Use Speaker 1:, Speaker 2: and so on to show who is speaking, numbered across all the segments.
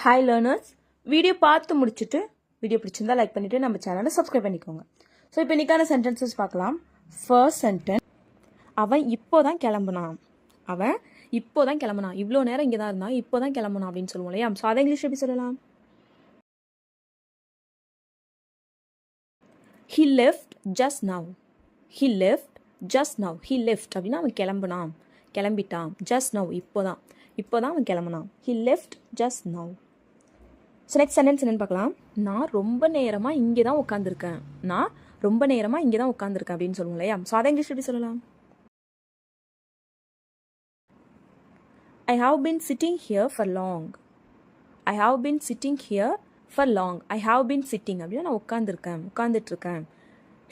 Speaker 1: Hi learners, video பார்த்து முடிச்சுட்டு video பிடிச்சிருந்தா லைக் பண்ணிவிட்டு நம்ம சேனலை சப்ஸ்கிரைப் பண்ணிக்கோங்க. ஸோ இப்போ இன்றைக்கான சென்டென்சஸ் பார்க்கலாம். ஃபர்ஸ்ட் சென்டென்ஸ், அவன் இப்போ தான் கிளம்புனான். அவன் இப்போ தான் கிளம்புனான். இவ்வளோ நேரம் இங்கே தான் இருந்தான், இப்போ தான் கிளம்புனான் அப்படின்னு சொல்லுவோம் இல்லையா? ஸோ அதை இங்கிலீஷ் எப்படி சொல்லலாம்? He left just now. He left just now. He left அப்படின்னா அவன் கிளம்புனான், கிளம்பிட்டான். just now இப்போ தான் அவன் கிளம்புனான். He left just now. So next sentence என்னென்னு பார்க்கலாம். நான் ரொம்ப நேரமாக இங்கே தான் உட்காந்துருக்கேன். நான் ரொம்ப நேரமாக இங்கே தான் உட்காந்துருக்கேன் அப்படின்னு சொல்லுவோம் இல்லையா? ஸோ அதை இங்கிலீஷ் எப்படி சொல்லலாம்? I have been sitting here for long. I have been sitting here for long. I have been sitting அப்படின்னா நான் உட்காந்துட்ருக்கேன்.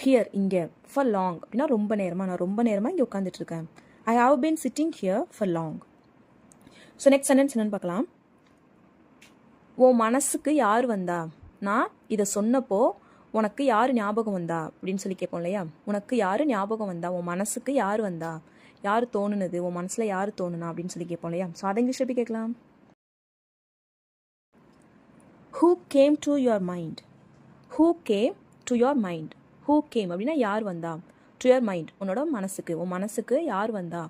Speaker 1: ஹியர் இங்கே, for long அப்படின்னா ரொம்ப நேரமாக, நான் ரொம்ப நேரமாக இங்கே உட்காந்துட்ருக்கேன். I have been sitting here for long. So next sentence என்னென்னு பார்க்கலாம். உன் மனசுக்கு யார் வந்தா? நான் இதை சொன்னப்போ உனக்கு யார் ஞாபகம் வந்தா அப்படின்னு சொல்லி கேட்போம் இல்லையா? உனக்கு யார் ஞாபகம் வந்தா, உன் மனசுக்கு யார் வந்தா, யார் தோணுனது, உன் மனசில் யார் தோணுனா அப்படின்னு சொல்லி கேட்போம் இல்லையா? ஸோ அதை இங்கிலீஷ் எப்படி கேட்கலாம்? Who came to your mind? Who came to your mind? Who came அப்படின்னா யார் வந்தா. To your mind உன்னோட மனசுக்கு, உன் மனசுக்கு யார் வந்தா.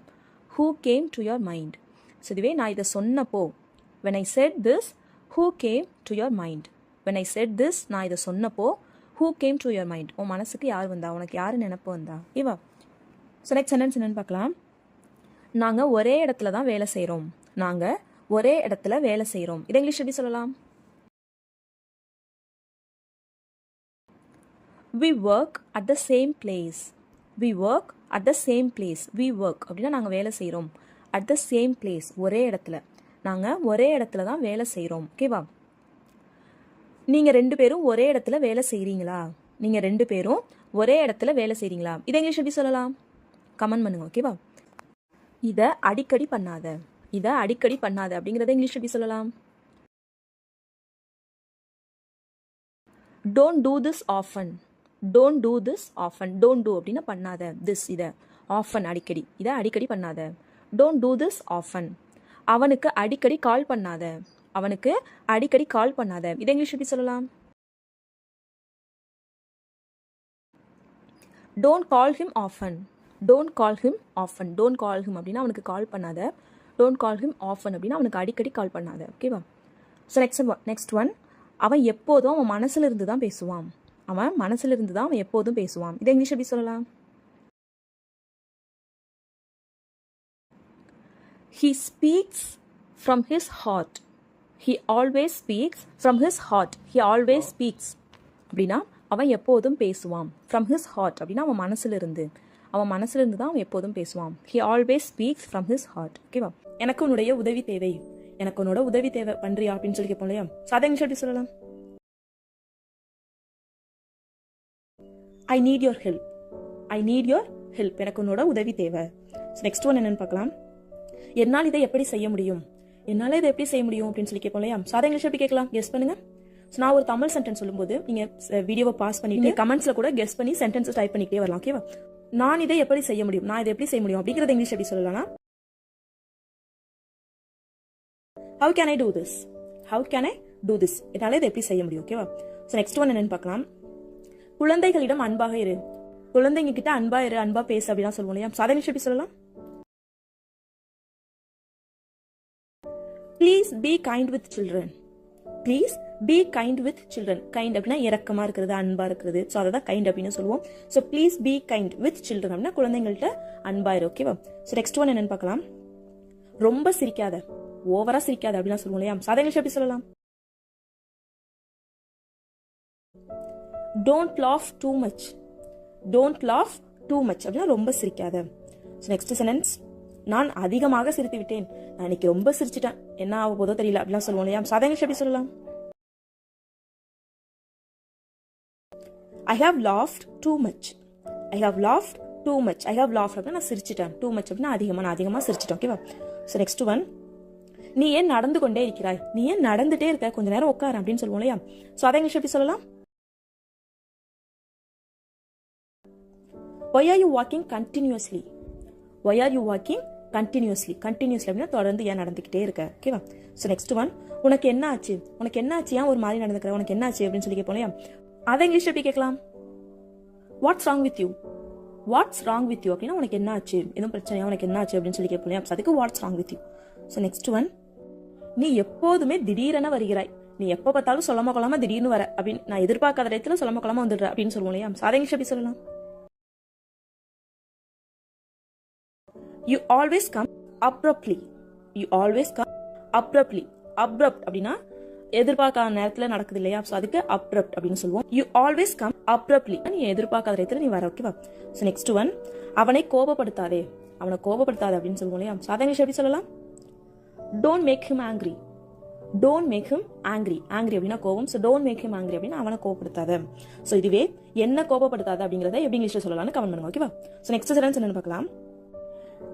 Speaker 1: Who came to your mind? So இதுவே நான் இதை சொன்னப்போ, when I said this, who came to your mind? when I said this, நான் இதை சொன்னப்போ who came to your mind? உன் மனசுக்கு யார் வந்தா, உனக்கு யார் நினைப்பு வந்தா. இவா. ஸோ நெக்ஸ்ட் சென்டென்ஸ் என்னன்னு பார்க்கலாம். நாங்கள் ஒரே இடத்துல தான் வேலை செய்கிறோம். நாங்கள் ஒரே இடத்துல வேலை செய்கிறோம். இதை இங்கிலீஷ் எப்படி சொல்லலாம்? We work at the same place. We work at the same place. We work அப்படின்னா நாங்கள் வேலை செய்கிறோம். at the same place ஒரே இடத்துல, நாங்கள் ஒரே இடத்துல தான் வேலை செய்கிறோம். ஓகேவா? நீங்கள் ரெண்டு பேரும் ஒரே இடத்துல வேலை செய்கிறீங்களா? நீங்கள் ரெண்டு பேரும் ஒரே இடத்துல வேலை செய்கிறீங்களா? இதை இங்கிலீஷ் எப்படி சொல்லலாம்? கமெண்ட் பண்ணுங்க. ஓகேவா? இதை அடிக்கடி பண்ணாத, இதை அடிக்கடி பண்ணாத அப்படிங்கிறத இங்கிலீஷ் எப்படி சொல்லலாம்? Don't do this often. Don't do this often. Don't do அப்படின்னா பண்ணாத. this இதை often அடிக்கடி, இதை அடிக்கடி பண்ணாத. Don't do this often. அவனுக்கு அடிக்கடி கால் பண்ணாத, அவனுக்கு அடிக்கடி கால் பண்ணாத. இதை இங்கிலீஷ் எப்படி சொல்லலாம்? Don't call him often. Don't call him often. Don't call him அப்படின்னா அவனுக்கு கால் பண்ணாத. Don't call him often அப்படின்னா அவனுக்கு அடிக்கடி கால் பண்ணாத. ஓகேவா? ஸோ நெக்ஸ்ட் ஒன், அவன் எப்போதும் அவன் மனசுல இருந்து தான் பேசுவான். அவன் மனசுல இருந்து தான் அவன் எப்போதும் பேசுவான். இதை இங்கிலீஷ் எப்படி சொல்லலாம்? He speaks from his heart. He always speaks from his heart. He always speaks அப்படின்னா அவன் எப்போதும் பேசுவான். from his heart அப்படின்னா அவன் மனசுல இருந்து, அவன் மனசுல இருந்து தான் அவன் எப்போதும் பேசுவான். He always speaks from his heart. ஓகேவா? எனக்கு உன்னுடைய உதவி தேவை, எனக்கு உன்னோட உதவி தேவை, பண்றியா அப்படின்னு சொல்லி கேட்போம் இல்லையா? அதை இங்கிலீஷ் எப்படி சொல்லலாம்? I need your help. I need your help. எனக்கு உன்னோட உதவி தேவை. நெக்ஸ்ட் ஒன் என்னன்னு பார்க்கலாம். என்னால் இதை எப்படி செய்ய முடியும், என்னால் இதை எப்படி செய்ய முடியும் அப்படின்னு சொல்லி கேட்போம் இல்லையா? ஸோ அதை இங்கிலீஷ் எப்படி கேட்கலாம்? கெஸ் பண்ணுங்க. ஸோ நான் ஒரு தமிழ் சென்டென்ஸ் சொல்லும்போது நீங்கள் வீடியோவை பாஸ் பண்ணிட்டு கமெண்ட்ஸ்ல கூட கெஸ் பண்ணி சென்டென்ஸஸ் டைப் பண்ணிக்கிட்டே வரலாம். ஓகேவா? நான் இதை எப்படி செய்ய முடியும், நான் இதை எப்படி செய்ய முடியும் அப்படிங்கிறத இங்கிலீஷ் எப்படி சொல்லலாம்? How can I do this? How can I do this? என்னால் இதை எப்படி செய்ய முடியும். ஓகேவா? ஸோ நெக்ஸ்ட் ஒன் என்னன்னு பார்க்கலாம். குழந்தைகளிடம் அன்பாக இரு. குழந்தைங்க கிட்ட அன்பா இரு, அன்பா பேசு அப்படின்னா சொல்லுவோம் இல்லையா? ஸோ அதை இங்கிலீஷ் எப்படி சொல்லலாம்? Please be kind with children. Please be kind with children. kind அப்படின்னா இரக்கமா இருக்கிறது, அன்பா இருக்கிறது. ஸோ அதை தான் கைண்ட் அப்படின்னு சொல்லுவோம். So please be kind with children அப்படின்னா குழந்தைங்கள்ட்ட அன்பாயிரு. ஓகேவா? ஸோ நெக்ஸ்ட் ஒன் என்னன்னு பார்க்கலாம். ரொம்ப சிரிக்காத, ஓவரா சிரிக்காத அப்படின்னா சொல்லுவோம் இல்லையா? ஸோ அதை இங்கிலீஷ் எப்படி சொல்லலாம்? Don't laugh too much. Don't laugh too much அப்படின்னா ரொம்ப சிரிக்காத. ஸோ நெக்ஸ்ட் சென்டென்ஸ், நான் அதிகமாக சிரித்து விட்டேன், நான் இன்னைக்கு ரொம்ப சிரிச்சிட்டேன், என்ன ஆக போதோ தெரியல அப்படிலாம் சொல்லுவோம் இல்லையா? ஸோ அதை இங்கிலீஷ் எப்படி சொல்லலாம்? I have laughed too much. I have laughed too much. I have laughed அப்படின்னா நான் சிரிச்சிட்டேன். too much அப்படின்னா அதிகமாக, நான் அதிகமாக சிரிச்சிட்டேன். ஓகேவா? ஸோ நெக்ஸ்ட் ஒன், நீ ஏன் நடந்து கொண்டே இருக்கிறாய், நீ ஏன் நடந்துட்டே இருக்க, கொஞ்ச நேரம் உட்காரு அப்படின்னு சொல்லுவோம் இல்லையா? ஸோ அதை இங்கிலீஷ் எப்படி சொல்லலாம்? Why are you walking continuously? Why are you walking continuously அப்படின்னா தொடர்ந்து ஏன் நடந்துக்கிட்டே இருக்க. ஓகேவா? ஸோ நெக்ஸ்ட் ஒன், உனக்கு என்ன ஆச்சு, ஏன் ஒரு மாதிரி நடந்துக்கிற, உனக்கு என்ன ஆச்சு அப்படின்னு சொல்லி கேட்போம் இல்லையா? அதை இங்கிலீஷ் எப்படி கேட்கலாம்? வாட்ஸ் ராங் வித் யூ அப்படின்னா உனக்கு என்ன ஆச்சு, எதுவும் பிரச்சனையா, உனக்கு என்ன ஆச்சு அப்படின்னு சொல்லி கேட்போம் இல்லையா? அதுக்கு what's wrong with you. So next one, நீ எப்போதுமே திடீரென வருகிறாய், நீ எப்போ பார்த்தாலும் சொல்லாம கொள்ளாம திடீர்னு வர அப்படின்னு, நான் எதிர்பார்க்காத இடத்துல சொல்லாம கொள்ளாம வந்துடுற அப்படின்னு சொல்லுவோம் இல்லையா? அதை இங்கிலீஷ் எப்படி சொல்லலாம்? You always come abruptly. abrupt அப்படின்னா எதிர்பார்க்காத நேரத்துல நடக்குது இல்லையா? ஸோ அதுக்கு abrupt அப்படின்னு சொல்லுவோம். You always come abruptly. நீ எதிர்பார்க்காத இடத்துல நீ வர. ஓகேவா? ஸோ நெக்ஸ்ட் ஒன், அவனை கோபப்படுத்தாதே அப்படின்னு சொல்லுவோம் இல்லையா? ஸோ அதை இங்கிலீஷ் எப்படி சொல்லலாம்? Don't make him angry அப்படின்னா கோபம். So don't make him angry அப்படின்னா அவனை கோபப்படுத்தாத. ஸோ இதுவே என்ன கோபப்படுத்தாத அப்படிங்கிறத எப்படி இங்கிலீஷ்ல சொல்லலாம்னு கமெண்ட் பண்ணுங்க. ஓகேவா? ஸோ நெக்ஸ்ட் சென்டென்ஸ் என்னன்னு பார்க்கலாம்.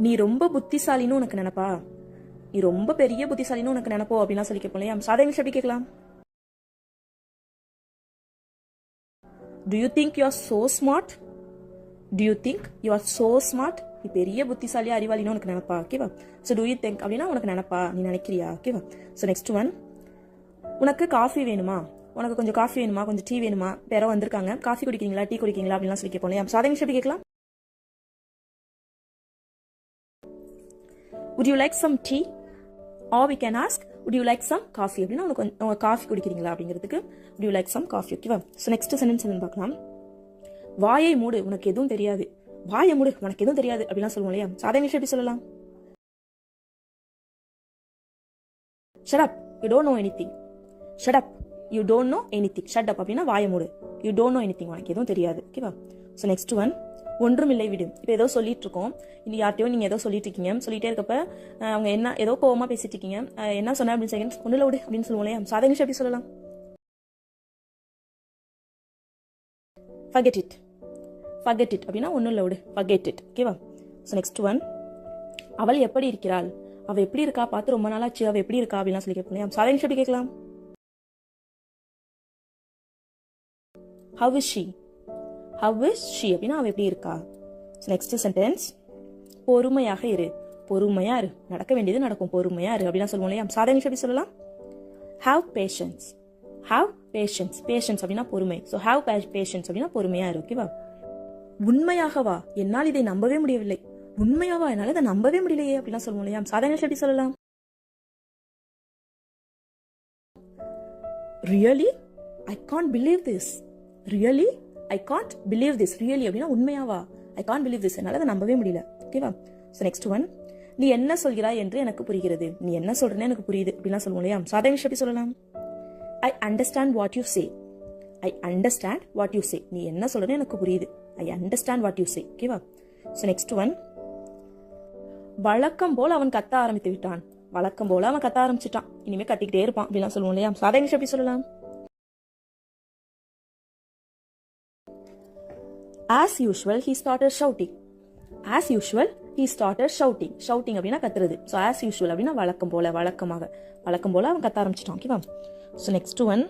Speaker 1: நீ ரொம்ப புத்திசாலின்னு உனக்கு நினைப்பா, நீ ரொம்ப பெரிய புத்திசாலின்னு உனக்கு நினைப்போ அப்படின்னா சொல்லி கேட்போம் இல்லையா? அதை இங்கிலீஷ் எப்படி கேட்கலாம்? Do you think you are so smart? நீ பெரிய புத்திசாலி அறிவாளின்னு உனக்கு நினைப்பா. ஓகேவா? ஸோ do you think அப்படின்னா உனக்கு நினைப்பா, நீ நினைக்கிறியா. ஓகேவா? ஸோ நெக்ஸ்ட் ஒன், உனக்கு காஃபி வேணுமா, உனக்கு கொஞ்சம் காஃபி வேணுமா, கொஞ்சம் டீ வேணுமா, யாரோ வந்திருக்காங்க, காஃபி குடிக்கிறீங்களா, டீ குடிக்கிறீங்களா அப்படின்லாம் சொல்லி கேட்போம் இல்லையா? ஸோ அதை இங்கிலீஷ் எப்படி கேட்கலாம்? Would you like some tea? Or we can ask, would you like some coffee? அப்படின்னா உனக்கு காஃபி குடிக்கிறீங்களா அப்படிங்கிறதுக்கு would you like some coffee. ஓகேவா? ஸோ நெக்ஸ்ட் சென்டென்ஸ் என்னன்னு பார்க்கலாம். வாயை மூடு, உனக்கு எதுவும் தெரியாது, உனக்கு எதுவும் தெரியாது அப்படிலாம் சொல்லுவோம் இல்லையா? ஸோ அதை இங்கிலீஷ் எப்படி சொல்லலாம்? Shut up, you don't know anything. Shut up அப்படின்னா வாயை மூடு. You don't know anything, உனக்கு எதுவும் தெரியாது. ஓகேவா? ஸோ நெக்ஸ்ட் ஒன், ஒன்றுமில்லை விடு. இப்போ ஏதோ சொல்லிட்டு இருக்கோம், இன்னும் யார்ட்டையோ நீங்க ஏதோ சொல்லிட்டு இருக்கீங்க, சொல்லிட்டே இருக்கப்ப அவங்க என்ன ஏதோ கோவமா பேசிட்டு இருக்கீங்க, என்ன சொன்ன அப்படின்னு சொல்லி ஒன்றுல விடு அப்படின்னு சொல்லுவோம் இல்லையா? ஸோ அதை இங்கிலீஷ் எப்படி சொல்லலாம்? forget it அப்படின்னா ஒன்றுல விடு, forget it. ஓகேவா? ஸோ நெக்ஸ்ட் ஒன், அவள் எப்படி இருக்கிறாள், அவ எப்படி இருக்கா, பார்த்து ரொம்ப நாளாச்சு, அவ எப்படி இருக்கா அப்படின்லாம் சொல்லி கேட்போம் இல்லையா? ஸோ அதை இங்கிலீஷ் எப்படி கேட்கலாம்? how is she அப்படின்னா அவ எப்படி இருக்கா. நெக்ஸ்ட் சென்டென்ஸ், பொறுமையாக இரு, நடக்க வேண்டியது நடக்கும், பொறுமையா இரு அப்படின்னா சொல்லுவோம் இல்லையா? சாதாரண எப்படி சொல்லலாம்? have patience அப்படின்னா பொறுமை. ஸோ have patience அப்படின்னா பொறுமையா இரு. ஓகேவா? உண்மையாகவா, என்னால் இதை நம்பவே முடியவில்லை, என்னால இதை நம்பவே முடியலையே அப்படின்னா சொல்லுவோம் இல்லையா? சாதாரண எப்படி சொல்லலாம்? really I can't believe this. really அப்படின்னா உண்மையாவா, I can't believe this, என்னால அதை நம்பவே முடியல. ஓகேவா? ஸோ நெக்ஸ்ட் ஒன், நீ என்ன சொல்கிறாய் என்று எனக்கு புரிகிறது, நீ என்ன சொல்றேன்னு எனக்கு புரியுது அப்படிலாம் சொல்லுவோம் இல்லையா? சாதாரண எப்படி சொல்லலாம்? I understand what you say. நீ என்ன சொல்றேன்னு எனக்கு புரியுது, I understand what you say. ஓகேவா? ஸோ நெக்ஸ்ட் ஒன், வழக்கம் போல அவன் கத்த ஆரம்பித்து விட்டான், இனிமே கத்திக்கிட்டே இருப்பான் அப்படிலாம் சொல்லுவோம் இல்லையா? சாதாரண எப்படி சொல்லலாம்? As usual, he started shouting. Shouting அப்படின்னா கத்துறது. ஸோ as usual அப்படின்னா வழக்கம் போல அவன் கத்த ஆரம்பிச்சிட்டான். ஓகேவா? ஸோ நெக்ஸ்ட் ஒன்,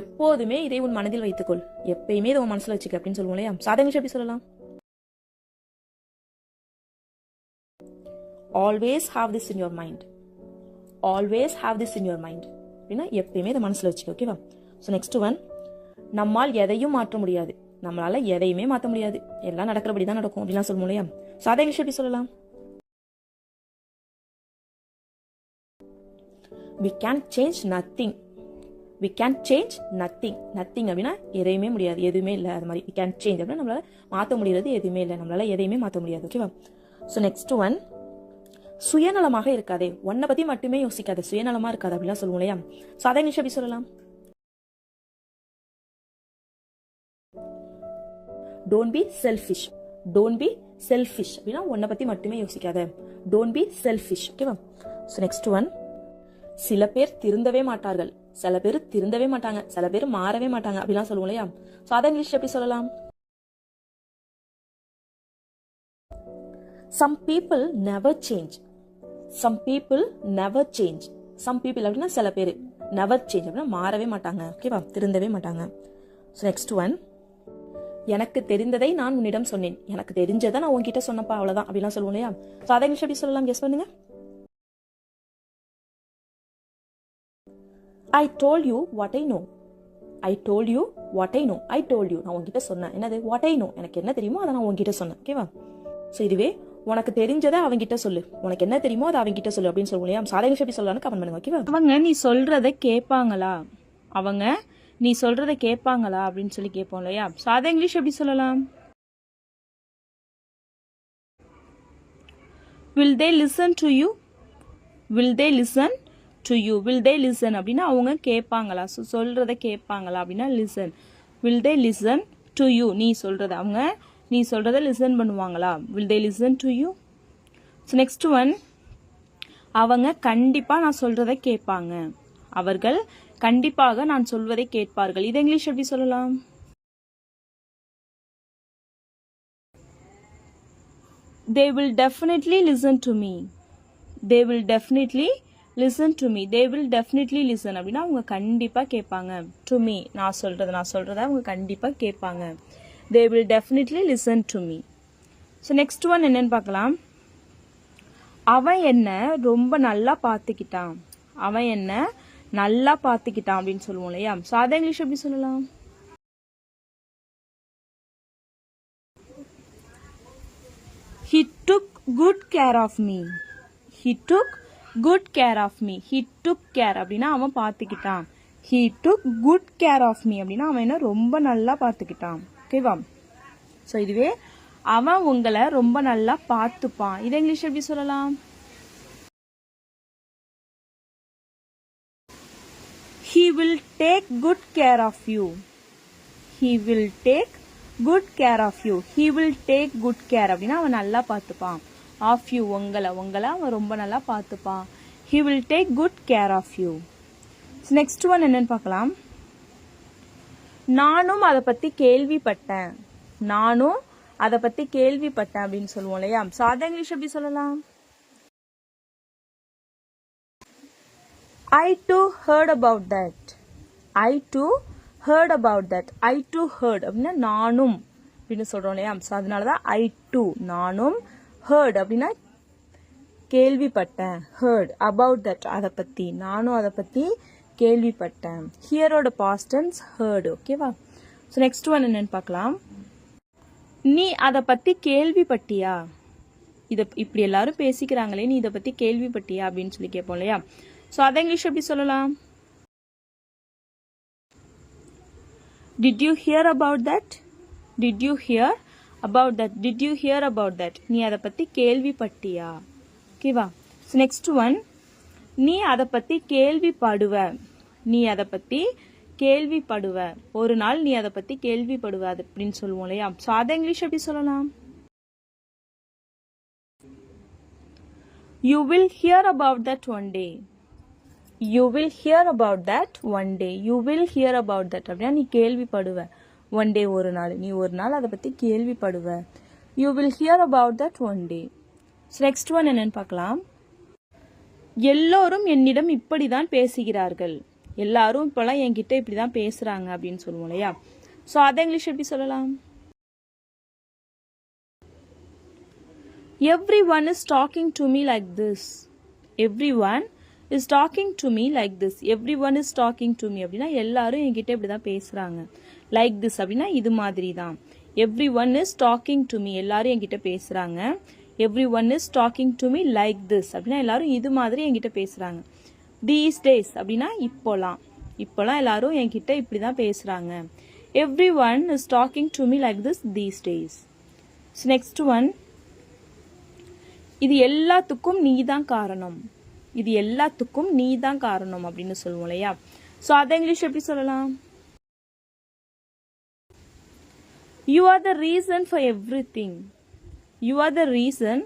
Speaker 1: எப்போதுமே இதை உன் மனதில் வைத்துக்கொள், எப்பயுமே இதை உன் மனசுல வச்சுக்க அப்படின்னு சொல்லுவோம் இல்லையா? சாதாரண எப்படி சொல்லலாம்? always have this in your mind. அப்படின்னா எப்பயுமே இதை மனசுல வச்சுக்க. ஓகேவா? ஸோ நெக்ஸ்ட் ஒன், நம்மால் எதையும் மாற்ற முடியாது, நம்மளால எதையுமே மாற்ற முடியாது, எல்லாம் நடக்கிறபடிதான் நடக்கும் அப்படிலாம் சொல்லுவோம் இல்லையா? சாதாரண எப்படி சொல்லலாம்? we can change nothing. அப்படின்னா எதையுமே முடியாது, எதுவுமே இல்லை, அது மாதிரி we can change அப்படின்னா நம்மளால மாற்ற முடியாது, எதுவுமே இல்லை, நம்மளால எதையுமே மாற்ற முடியாது. ஓகேவா? ஸோ நெக்ஸ்ட் ஒன், சுயநலமாக இருக்காதே, உன்னை பத்தி மட்டுமே யோசிக்காது, சுயநலமா இருக்காது அப்படிலாம் சொல்லுவோம் இல்லையா? சாதாரண எப்படி சொல்லலாம்? don't be selfish அப்படின்னா உன்னை பத்தி மட்டுமே யோசிக்காத, don't be selfish. ஓகேவா? ஸோ நெக்ஸ்ட் ஒன், சில பேர் திருந்தவே மாட்டார்கள், சில பேர் மாறவே மாட்டாங்க அப்படிலாம் சொல்லுவோம் இல்லையா? ஸோ அதை இங்கிலீஷ் எப்படி சொல்லலாம்? some people never change அப்படின்னா சில பேர், never change அப்படின்னா மாறவே மாட்டாங்க. ஓகேவா? திருந்தவே மாட்டாங்க. ஸோ நெக்ஸ்ட் ஒன், எனக்கு தெரிந்ததை நான் உன்னிடம் சொன்னேன். எனக்கு தெரிஞ்சதை நான் உன்கிட்ட சொன்னப்பா, அவ்வளவுதான் அப்படிலாம் சொல்லுவோம் இல்லையா? ஸோ அதை இங்கிலீஷ் எப்படி சொல்லலாம்? கெஸ் பண்ணுங்க. I told you what I know. I told you what I know. I told you, நான் உன்கிட்ட சொன்னேன். என்னது? What I know. எனக்கு என்ன தெரியுமோ அதை நான் உன்கிட்ட சொன்னேன். ஓகேவா? ஸோ இதுவே உனக்கு தெரிஞ்சதை அவங்கிட்ட சொல்லு, உனக்கு என்ன தெரியுமோ அதை அவங்கிட்ட சொல்லு அப்படின்னு சொல்லுவோம் இல்லையா? சாதா இங்கிலீஷ் எப்படி சொல்லலாம்னு கமெண்ட் பண்ணுங்க. ஓகேவா? அவங்க நீ சொல்றதை கேட்பாங்களா, அவங்க நீ சொல்றதை கேட்பாங்களா அப்படின்னு சொல்லி கேட்போம் இல்லையா? சாதா இங்கிலீஷ் எப்படி சொல்லலாம்? Will they listen to you? Will they listen to you? Will they listen அப்படின்னா அவங்க கேட்பாங்களா, சொல்றதை கேட்பாங்களா அப்படின்னா listen. Will they listen to you? நீ சொல்றதை, அவங்க நீ சொல்றதை லிசன் பண்ணுவாங்களா? Will they listen to you? So next one, அவங்க கண்டிப்பா நான் சொல்றதை கேட்பாங்க, அவர்கள் கண்டிப்பாக நான் சொல்வதை கேட்பார்கள். இது இங்கிலீஷ் எப்படி சொல்லலாம்? They will definitely listen to me. They will definitely listen to me. They will definitely listen அப்படின்னா அவங்க கண்டிப்பா கேட்பாங்க. To me, நான் சொல்றத அவங்க கண்டிப்பா கேட்பாங்க. They will definitely listen to me. So next one என்னன்னு பார்க்கலாம். அவன் என்ன ரொம்ப நல்லா பார்த்துக்கிட்டான், அவன் என்ன நல்லா பார்த்துக்கிட்டான் அப்படின்னு சொல்லுவோம் இல்லையா? சாதா இங்கிலீஷ் எப்படி சொல்லலாம்? He took good care of me. He took good care of me. He took care அப்படின்னா அவன் பார்த்துக்கிட்டான். He took good care of me அப்படின்னா அவன் என்ன ரொம்ப நல்லா பார்த்துக்கிட்டான். ஓகேவா? ஸோ இதுவே அவன் உங்களை ரொம்ப நல்லா பார்த்துப்பான். இது இங்கிலீஷ் எப்படி சொல்லலாம்? He will take good care of you. He will take good care of you. He will take good care அப்படின்னா அவன் நல்லா பார்த்துப்பான். Of you, உங்களை அவன் ரொம்ப நல்லா பார்த்துப்பான். He will take good care of you. Next one என்னன்னு பார்க்கலாம். நானும் அதை பத்தி கேள்விப்பட்டேன், நானும் அதை பத்தி கேள்விப்பட்டேன் அப்படின்னு சொல்லுவோம் இல்லையா? சாதா இங்கிலீஷ் எப்படி சொல்லலாம்? I too heard about that. I too heard about that. I too heard அப்படின்னா நானும் அப்படின்னு சொல்றோம் இல்லையா? அதனாலதான் I too, நானும், heard அப்படின்னா கேள்விப்பட்டேன். heard about that, அதை பத்தி, நானும் அதை பத்தி கேள்விப்பட்டேன். ஹியரோட பாஸ்ட் டென்ஸ் heard. ஓகேவா? ஸோ நெக்ஸ்ட் ஒன் என்னன்னு பார்க்கலாம். நீ அதை பத்தி கேள்விப்பட்டியா, இதை இப்படி எல்லாரும் பேசிக்கிறாங்களே, நீ இதை பத்தி கேள்விப்பட்டியா அப்படின்னு சொல்லி கேட்போம் இல்லையா? ஸோ அதை இங்கிலீஷ் எப்படி சொல்லலாம்? Did you hear about that? Did you hear about that? Did you hear about that? நீ அதை பத்தி கேள்விப்பட்டியா? ஓகேவா? ஸோ நெக்ஸ்ட் ஒன், நீ அதை பத்தி கேள்விப்படுவ, நீ அதை பத்தி கேள்விப்படுவ, ஒரு நாள் நீ அதை பத்தி கேள்விப்படுவ அப்படின்னு சொல்லுவோம் இல்லையா? ஸோ அதை இங்கிலீஷ் எப்படி சொல்லலாம்? You will hear about that one day. You will hear about that one day. You will hear about that அப்படின்னா நீ கேள்விப்படுவ. ஒன் டே, ஒரு நாள், நீ ஒரு நாள் அதை பத்தி கேள்விப்படுவ. You will hear about that one day. Next one என்னன்னு பார்க்கலாம். எல்லோரும் என்னிடம் இப்படிதான் பேசுகிறார்கள், எல்லாரும் இப்பெல்லாம் என்கிட்ட இப்படிதான் பேசுறாங்க அப்படின்னு சொல்லுவோம் இல்லையா? ஸோ அதை இங்கிலீஷ் எப்படி சொல்லலாம்? Everyone is talking to me like this. Everyone is talking to me like this. Everyone is talking to me அப்படின்னா எல்லாரும் என்கிட்ட இப்படிதான் பேசுறாங்க. Like this அப்படின்னா இது மாதிரி தான். Everyone is talking to me, எல்லாரும் என்கிட்ட பேசுறாங்க. Everyone is talking to me like this அப்படின்னா எல்லாரும் இது மாதிரி என்கிட்ட பேசுறாங்க. These days அப்படின்னா இப்போலாம் எல்லாரும் என்கிட்ட இப்படிதான் பேசுறாங்க. Everyone is talking to me like this these days. So next one, இது எல்லாத்துக்கும் நீதான் காரணம், இது எல்லாத்துக்கும் நீதான் காரணம் அப்படின்னு சொல்லுவோம் இல்லையா? ஸோ அதை இங்கிலீஷ் எப்படி சொல்லலாம்? You are the reason for everything. You are the reason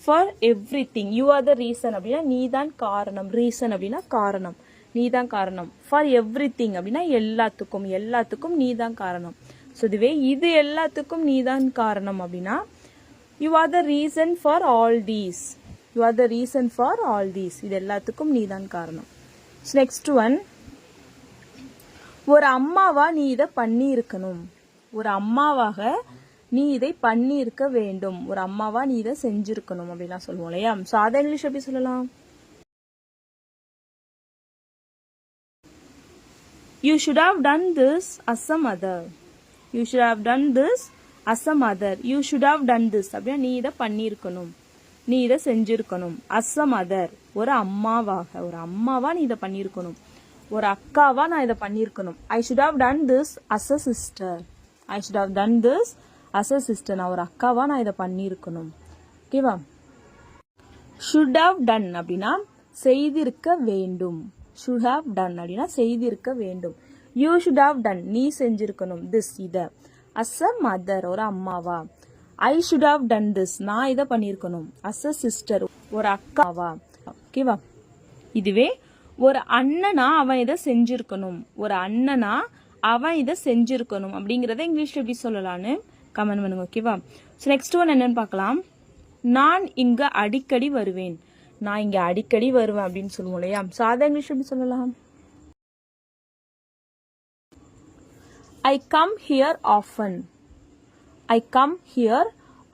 Speaker 1: for everything. You are the reason அப்படின்னா நீதான் காரணம். ரீசன் அப்படின்னா காரணம், நீதான் காரணம். For everything அப்படின்னா எல்லாத்துக்கும், எல்லாத்துக்கும் நீதான் காரணம். ஸோ இதுவே இது எல்லாத்துக்கும் நீதான் காரணம் அப்படின்னா you are the reason for all these. You are the reason for all these. இது எல்லாத்துக்கும் நீதான் காரணம். நெக்ஸ்ட் ஒன், ஒரு அம்மாவா நீ இதை பண்ணி இருக்கணும், ஒரு அம்மாவாக நீ இதை பண்ணியிருக்க வேண்டும். ஒரு அம்மாவா நீ இதை செஞ்சிருக்கணும் அப்படிலாம் சொல்லுவோம் இல்லையா? ஸோ அதை இங்கிலீஷ் எப்படி சொல்லலாம்? You should have done this as a mother. You should have done this as a mother. You should have done this அப்படின்னா நீ இதை பண்ணியிருக்கணும், நீ இதை செஞ்சிருக்கணும். as a mother ஒரு அம்மாவாக, ஒரு அம்மாவா நீ இதை பண்ணியிருக்கணும். ஒரு அக்காவா நான் இதை பண்ணியிருக்கணும். I should have done this as a sister. I should have done this as a sister. நான் ஒரு அக்காவா நான் இதை பண்ணியிருக்கணும். ஓகேவா? should have done அப்படின்னா செய்திருக்க வேண்டும். should have done அப்படின்னா செய்திருக்க வேண்டும். you should have done நீ செஞ்சிருக்கணும். this இதை as a mother ஒரு அம்மாவா. I should have done this நான் இதை பண்ணியிருக்கணும். as a sister ஒரு அக்காவா. ஓகேவா? இதுவே ஒரு அண்ணனா அவன் இதை செஞ்சிருக்கணும், ஒரு அண்ணனா அவன் இதை செஞ்சிருக்கணும் அப்படிங்கிறத இங்கிலீஷ்ல எப்படி சொல்லலான்னு கமெண்ட் பண்ணுங்க. ஓகேவா? ஸோ நெக்ஸ்ட் ஒன் என்னன்னு பார்க்கலாம். நான் இங்க அடிக்கடி வருவேன். நான் இங்க அடிக்கடி வருவேன் அப்படின்னு சொல்லுவோம் இல்லையா? ஸோ அதை இங்கிலீஷ் எப்படி சொல்லலாம்? I come here often. I come here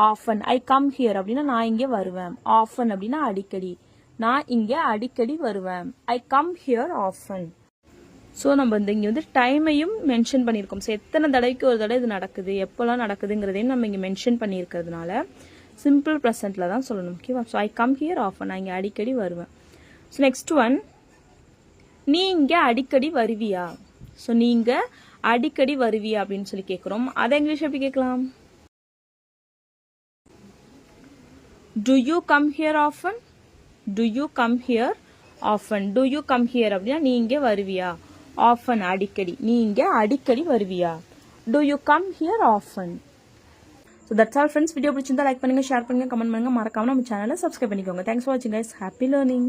Speaker 1: often. I come here அப்படின்னா நான் இங்கே வருவேன். often அப்படின்னா அடிக்கடி. நான் இங்கே அடிக்கடி வருவேன். I come here often. So நம்ம இங்கே வந்து டைமையும் மென்ஷன் பண்ணியிருக்கோம். ஸோ எத்தனை தடவைக்கு ஒரு தடவை இது நடக்குது, எப்போல்லாம் நடக்குதுங்கிறதையும் நம்ம இங்கே மென்ஷன் பண்ணியிருக்கிறதுனால சிம்பிள் ப்ரெசென்ட்டில் தான் சொல்லணும். ஓகேவா? So I come here often நான் இங்கே அடிக்கடி வருவேன். ஸோ நெக்ஸ்ட் ஒன், நீ இங்கே அடிக்கடி வருவியா? ஸோ நீ இங்கே அடிக்கடி வருவியா அப்படின்னு சொல்லி கேட்குறோம். அதை இங்கிலீஷ் எப்படி கேட்கலாம்? Do you come here often? Do you come here often? Do you come here அப்படின்னா நீ இங்கே வருவியா? often அடிக்கடி. நீ இங்கே அடிக்கடி வருவியா? Do you come here often? So that's all friends. Video பிடிச்சிருந்தா லைக் பண்ணுங்க, ஷேர் பண்ணுங்க, கமெண்ட் பண்ணுங்க, மறக்காம நம்ம சேனலை சப்ஸ்கிரைப் பண்ணிக்கோங்க. Thanks for watching guys. Happy learning.